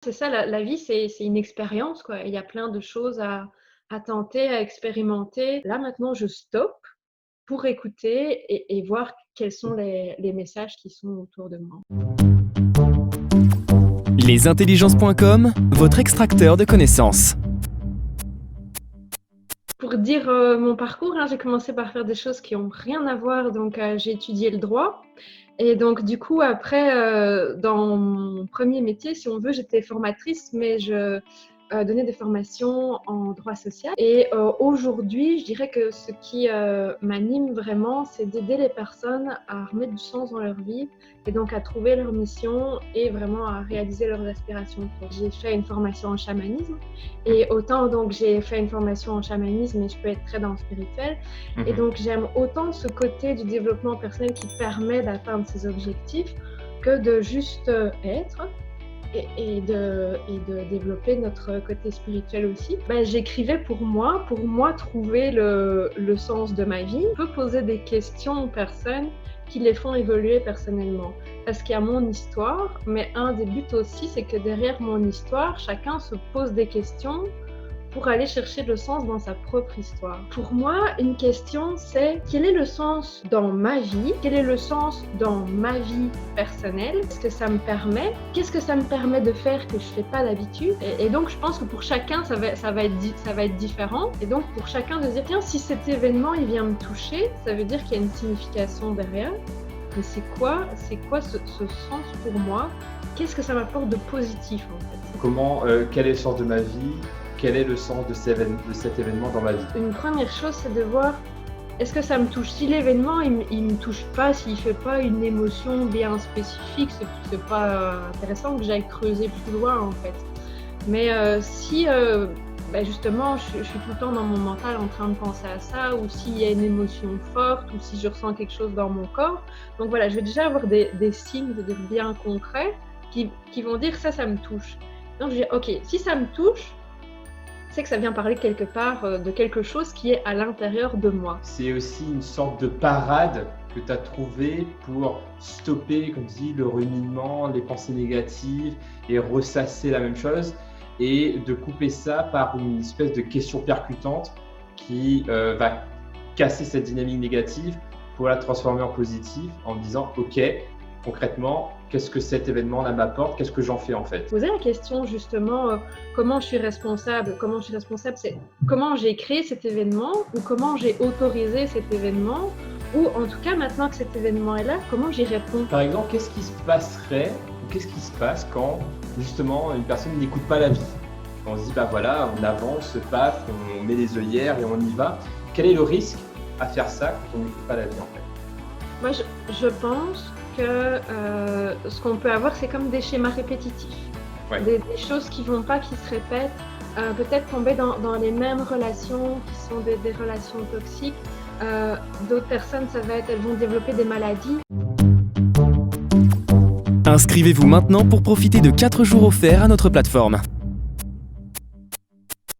C'est ça, la vie, c'est une expérience, quoi. Il y a plein de choses à tenter, à expérimenter. Là, maintenant, je stoppe pour écouter et voir quels sont les messages qui sont autour de moi. Lesintelligences.com, votre extracteur de connaissances. Pour dire mon parcours, hein, j'ai commencé par faire des choses qui n'ont rien à voir. Donc, j'ai étudié le droit. Et donc, du coup, après, dans mon premier métier, si on veut, j'étais formatrice, mais je donnais des formations en droit social. Et aujourd'hui, je dirais que ce qui m'anime vraiment, c'est d'aider les personnes à remettre du sens dans leur vie et donc à trouver leur mission et vraiment à réaliser leurs aspirations. J'ai fait une formation en chamanisme et autant donc j'ai fait une formation en chamanisme et je peux être très dans le spirituel. Et donc j'aime autant ce côté du développement personnel qui permet d'atteindre ses objectifs que de juste être. Et de développer notre côté spirituel aussi. J'écrivais pour moi trouver le sens de ma vie. Je peux poser des questions aux personnes qui les font évoluer personnellement. Parce qu'il y a mon histoire, mais un des buts aussi, c'est que derrière mon histoire, chacun se pose des questions pour aller chercher le sens dans sa propre histoire. Pour moi, une question, c'est quel est le sens dans ma vie? Quel est le sens dans ma vie personnelle? Qu'est-ce que ça me permet? Qu'est-ce que ça me permet de faire que je ne fais pas d'habitude? Et donc, je pense que pour chacun, ça va être différent. Et donc, pour chacun de se dire, tiens, si cet événement, il vient me toucher, ça veut dire qu'il y a une signification derrière. Mais c'est quoi ce sens pour moi? Qu'est-ce que ça m'apporte de positif, en fait? Quel est le sens de ma vie? Quel est le sens de cet événement dans ma vie? Une première chose, c'est de voir, est-ce que ça me touche? Si l'événement, il me touche pas, s'il fait pas une émotion bien spécifique, c'est pas intéressant que j'aille creuser plus loin, en fait. Mais si justement, je suis tout le temps dans mon mental en train de penser à ça, ou s'il y a une émotion forte, ou si je ressens quelque chose dans mon corps. Donc voilà, je vais déjà avoir des signes, je veux dire, bien concrets, qui vont dire ça me touche. Donc je dis, ok, si ça me touche, c'est que ça vient parler quelque part de quelque chose qui est à l'intérieur de moi. C'est aussi une sorte de parade que tu as trouvé pour stopper, comme tu dis, le ruminement, les pensées négatives et ressasser la même chose et de couper ça par une espèce de question percutante qui va casser cette dynamique négative pour la transformer en positive en disant « Ok, concrètement, qu'est-ce que cet événement-là m'apporte? Qu'est-ce que j'en fais en fait ?» Poser la question justement, comment je suis responsable? C'est comment j'ai créé cet événement ou comment j'ai autorisé cet événement? Ou en tout cas, maintenant que cet événement est là, comment j'y réponds? Par exemple, qu'est-ce qui se passerait ou qu'est-ce qui se passe quand justement une personne n'écoute pas la vie? On se dit, voilà, on avance, paf, on met les œillères et on y va. Quel est le risque à faire ça quand on n'écoute pas la vie en fait? Moi, je pense que ce qu'on peut avoir, c'est comme des schémas répétitifs. Ouais. Des choses qui vont pas, qui se répètent. Peut-être tomber dans les mêmes relations qui sont des relations toxiques. D'autres personnes, elles vont développer des maladies. Inscrivez-vous maintenant pour profiter de 4 jours offerts à notre plateforme.